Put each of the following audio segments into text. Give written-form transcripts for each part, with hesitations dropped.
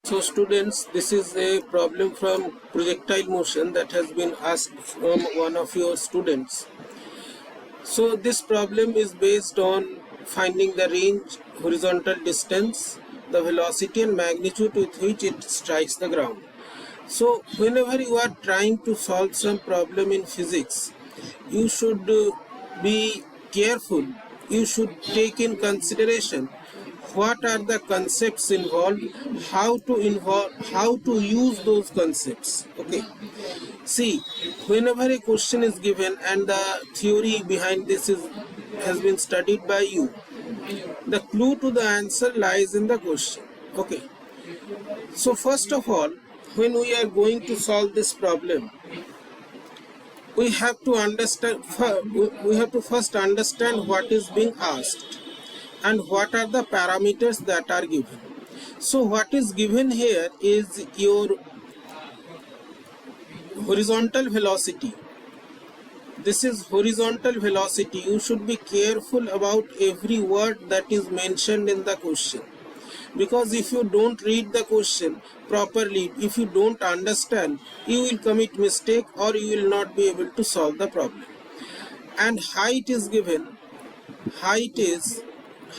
So students, this is a problem from projectile motion that has been asked from one of your students. So this problem is based on finding the range, horizontal distance, the velocity and magnitude with which it strikes the ground. So whenever you are trying to solve some problem in physics, you should be careful. You should take in consideration what are the concepts involved, how to use those concepts. Okay. See, whenever a question is given and the theory behind this has been studied by you, the clue to the answer lies in the question. Okay. So first of all, when we are going to solve this problem, we have to first understand what is being asked and what are the parameters that are given. So what is given here is your horizontal velocity. This is horizontal velocity. You should be careful about every word that is mentioned in the question, because if you don't read the question properly, if you don't understand, you will commit mistake or you will not be able to solve the problem. And height is given. Height is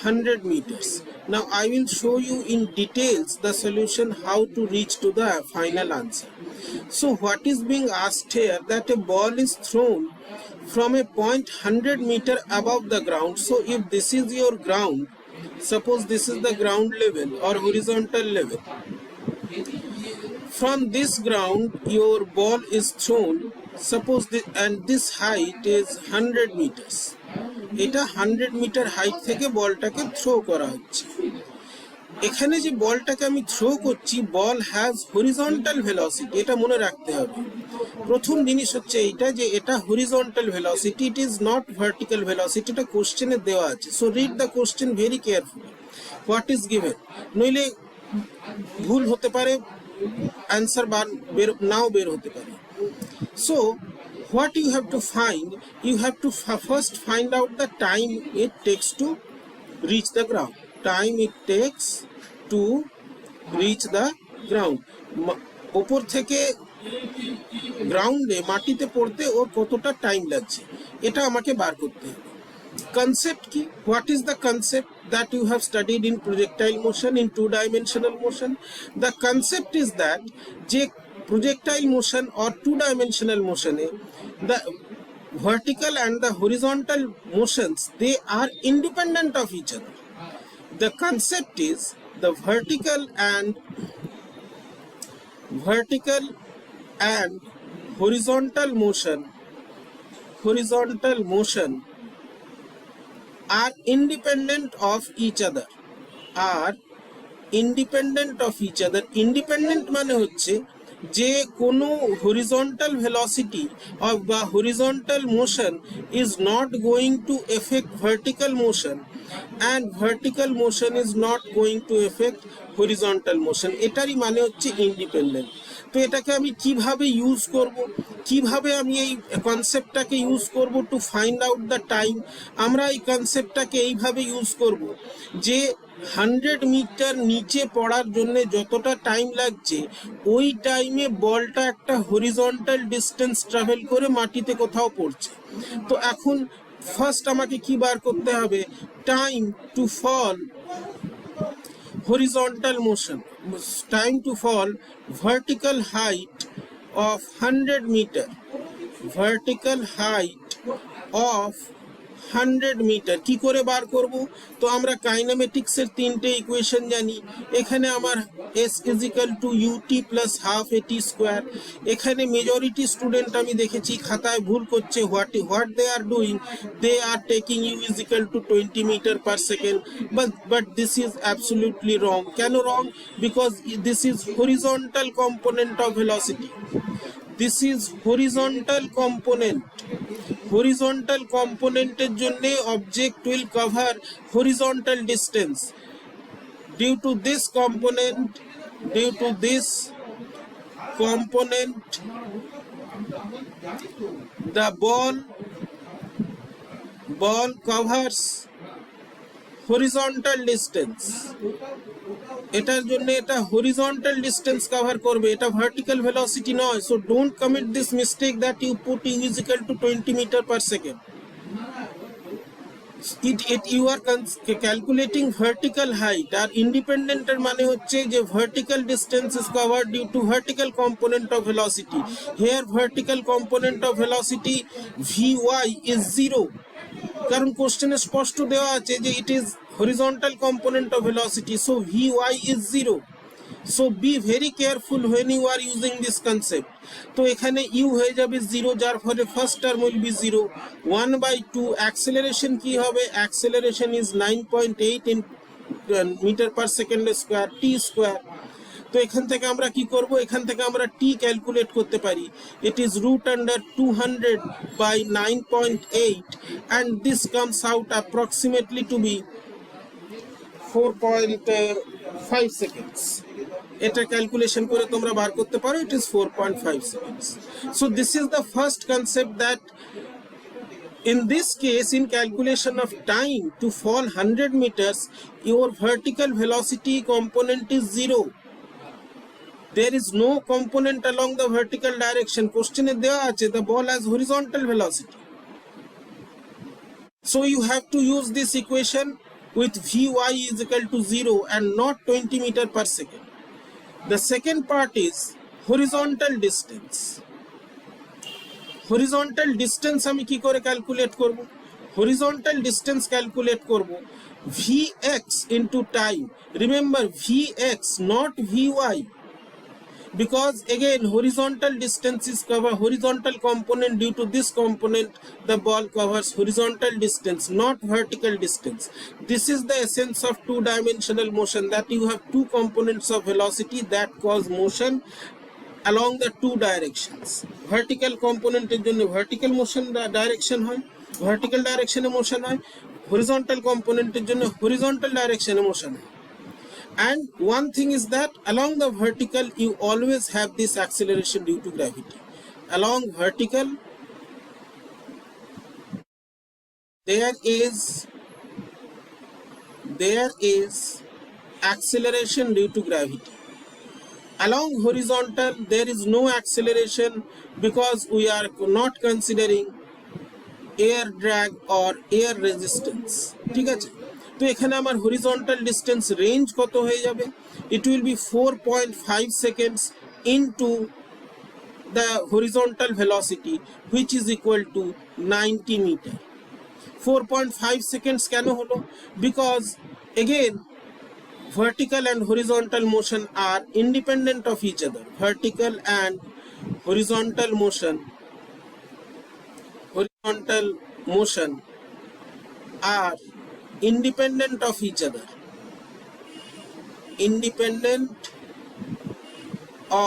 100 meters. Now I will show you in details the solution, how to reach to the final answer. So what is being asked here, that a ball is thrown from a point 100 meter above the ground. So if this is your ground, suppose this is the ground level or horizontal level, from this ground your ball is thrown, suppose and this height is 100 meters. এটা 100 metre height থেকে বলটাকে throw করা হচ্ছে। এখানে যে বলটাকে আমি throw করছি, বল হ্যাজ হরিজন্টাল ভেলোসিটি, এটা মনে রাখতে হবে। প্রথম জিনিস হচ্ছে এইটা যে এটা horizontal velocity, it is not vertical velocity. এটা কোশ্চেনে দেওয়া আছে। So read the question very carefully, what is given, নইলে ভুল হতে পারে, অ্যান্সার নাও বের হতে পারে। So what you have to find, you have to first find out the time it takes to reach the ground. Time it takes to reach the ground. উপর থেকে গ্রাউন্ডে মাটিতে পড়তে ওর কতটা টাইম লাগছে, এটা আমাকে বার করতে হবে। কনসেপ্ট কি, what is the concept that you have studied in projectile motion, in two-dimensional motion? The concept is that যে projectile motion or two-dimensional motion, the vertical and the horizontal motions, they are independent of each other. The concept is the vertical and horizontal motion are independent of each other. Independent মানে হচ্ছে যে কোনো horizontal velocity বা horizontal motion is not going to affect vertical motion and vertical motion is not going to affect horizontal motion. এটারই মানে হচ্ছে independent. তো এটাকে আমি কিভাবে ইউজ করব, কিভাবে আমি এই কনসেপ্টটাকে ইউজ করব to find out the time? আমরা এই কনসেপ্টটাকে এইভাবে ইউজ করব যে 100 মিটার নিচে পড়ার জন্য যতটা টাইম লাগছে, ওই টাইমে বলটা একটা হরিজন্টাল ডিস্টেন্স ট্রাভেল করে মাটিতে কোথাও পড়ছে। তো এখন ফার্স্ট আমাকে কি বার করতে হবে? Time to fall horizontal motion, time to fall vertical height of 100 meter, vertical height of 100 metre কি করে বার করব? তো আমরা কাইনেমেটিক্সের তিনটে ইকুয়েশন জানি। এখানে আমার s is equal to ut plus half at square। এখানে মেজরিটি স্টুডেন্ট আমি দেখেছি খাতায় ভুল করছে। what they are doing, they are taking u is equal to 20 meter per second, but this is absolutely wrong. কেন wrong? Because this is horizontal component of velocity. This is horizontal component. Horizontal componenটের জন্য object will cover horizontal distance. Due to this component, the ball covers horizontal distance. এটার জন্য এটা horizontal distance cover করবে, এটা vertical velocity নয়। So don't commit this mistake that you put u is equal to 20 metre per second. you are calculating vertical height আর independent এর মানে হচ্ছে যে vertical distance is covered due to vertical component of velocity. Here vertical component of velocity Vy is 0, কারণ কোশ্চেনে স্পষ্ট দেওয়া আছে যে it is horizontal component of velocity, so Vy is 0. So be very careful when you are using this concept. তো এখানে u হয়ে যাবে 0, যার ফলে first term will be 0। 1/2 acceleration কি হবে? Acceleration is 9.8 in metre per second square t square. তো এখান থেকে আমরা কি করব? এখান থেকে আমরা টি ক্যালকুলেট করতে পারি। It is √200 by 9.8 and this comes out approximately to be 4.5 seconds. এটা ক্যালকুলেশন করে তোমরা বার করতে পারো, it is 4.5 seconds. So this is the first concept, that in this case, in calculation of time to fall 100 meters, your vertical velocity component is 0. There is no component along the vertical direction. Question e dewa ache the ball has horizontal velocity. So you have to use this equation with Vy is equal to 0 and not 20 meter per second. The second part is horizontal distance. Horizontal distance আমি কি করে calculate করব? Horizontal distance calculate করব Vx into time. Remember Vx not Vy, because again horizontal distance is cover horizontal component. Due to this component the ball covers horizontal distance, not vertical distance. This is the essence of two-dimensional motion, that you have two components of velocity that cause motion along the two directions. Vertical component এর জন্য vertical motion direction হয়, vertical direction এ motion হয়, horizontal component এর জন্য horizontal direction এ motion হয়। And one thing is that along the vertical you always have this acceleration due to gravity. Along vertical there is acceleration due to gravity. Along horizontal there is no acceleration because we are not considering air drag or air resistance. ঠিক আছে? তো এখানে আমার horizontal distance range কত হয়ে যাবে? It will be 4.5 seconds into the horizontal velocity, which is equal to 90 meter. 4.5 seconds কেন হলো? Because again vertical and horizontal motion are independent of each other. Vertical and horizontal motion are independent of each other. Independent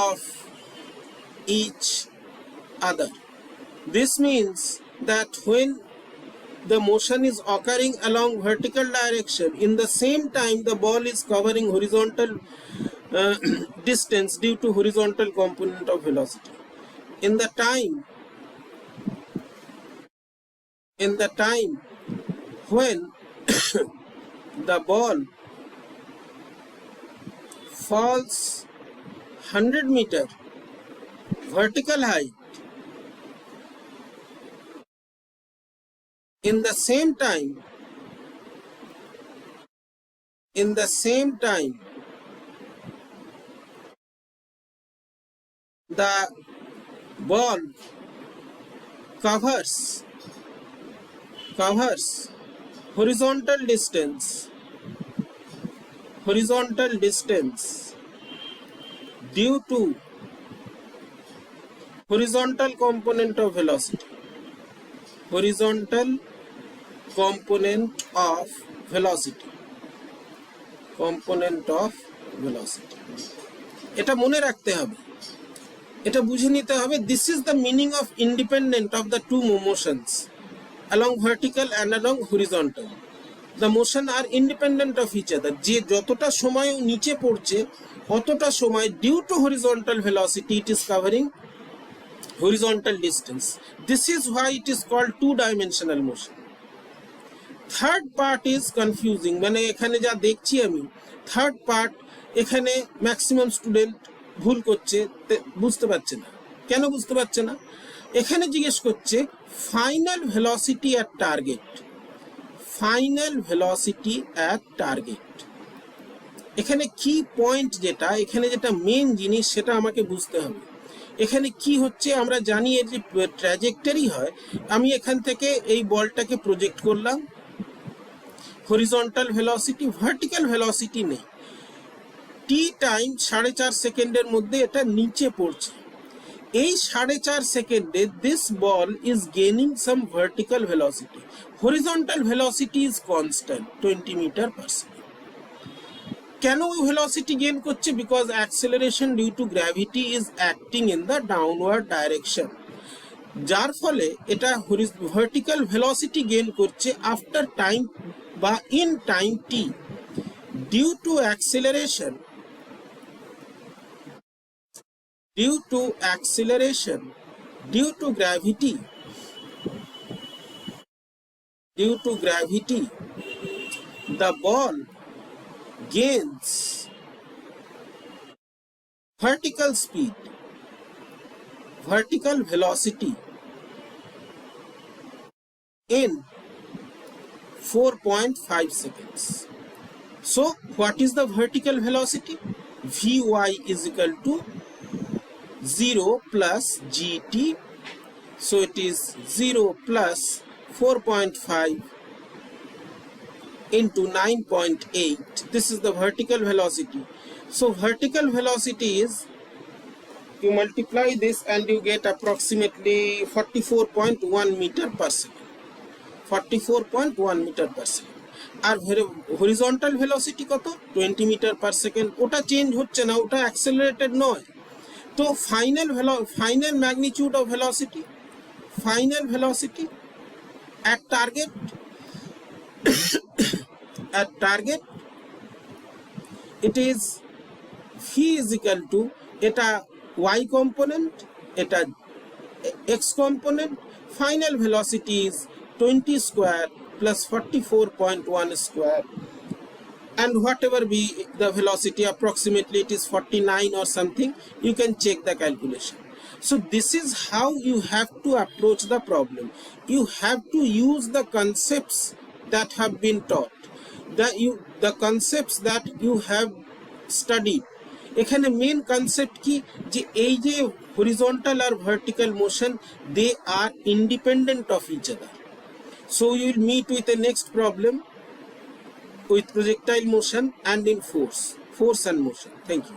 of each other. This means that when the motion is occurring along vertical direction, in the same time the ball is covering horizontal distance due to horizontal component of velocity. In the time when the ball falls 100 meter vertical height, in the same time the ball covers horizontal distance due to horizontal component of velocity. এটা মনে রাখতে হবে, এটা বুঝে নিতে হবে। This is the meaning of independent of the two motions along vertical and along horizontal. The motion are independent of each other. যে যতটা সময় নিচে পড়ছে অতটা সময় due to horizontal velocity it is covering horizontal distance. This is why it is called two-dimensional motion. Third part is confusing, মানে এখানে যা দেখছি আমি, third part এখানে ম্যাক্সিমাম স্টুডেন্ট ভুল করছে, বুঝতে পারছে না। কেন বুঝতে পারছে না? এখানে জিজ্ঞেস করছে final velocity at target, final velocity at target. এখানে কি পয়েন্ট, এখানে যেটা মেন জিনিস সেটা আমাকে বুঝতে হবে। এখানে কি হচ্ছে, আমরা জানি এর যে ট্র্যাজেক্টরি হয়, আমি এখান থেকে এই বলটাকে প্রজেক্ট করলাম, হরিজন্টাল ভেলোসিটি, ভার্টিক্যাল ভেলোসিটি নেই। টি টাইম 4.5 সেকেন্ডের মধ্যে এটা নিচে পড়ছে। এই 4.5 সেকেন্ডে this ball is gaining some vertical velocity, horizontal velocity is constant 20 metre per second. কেন ভেলোসিটি গেইন করছে? Because acceleration due to gravity is acting in the downward direction, যার ফলে এটা ভার্টিক্যাল ভেলোসিটি গেইন করছে আফটার টাইম বা in time t, due to acceleration, due to acceleration, due to gravity, the ball gains vertical speed, vertical velocity in 4.5 seconds. So what is the vertical velocity? Vy is equal to 0 plus gt, so it is 0 plus 4.5 into 9.8. This is the vertical velocity. So vertical velocity is, you multiply this and you get approximately 44.1 meter per second, 44.1 meter per second. R horizontal velocity কত? 20 metre per second. ওটা change হচ্ছে না, ওটা accelerated নয়। তো final magnitude of velocity, final velocity at target it is v is equal to, এটা y component, এটা x component, final velocity is 20 square plus 44.1 square, and whatever be the velocity, approximately it is 49 or something, you can check the calculation. So this is how you have to approach the problem. You have to use the concepts that have been taught, the concepts that you have studied. এখানে main concept কি, যে এই যে horizontal আর vertical motion, they are independent of each other. So you will meet with the next problem with projectile motion and in force and motion. Thank you.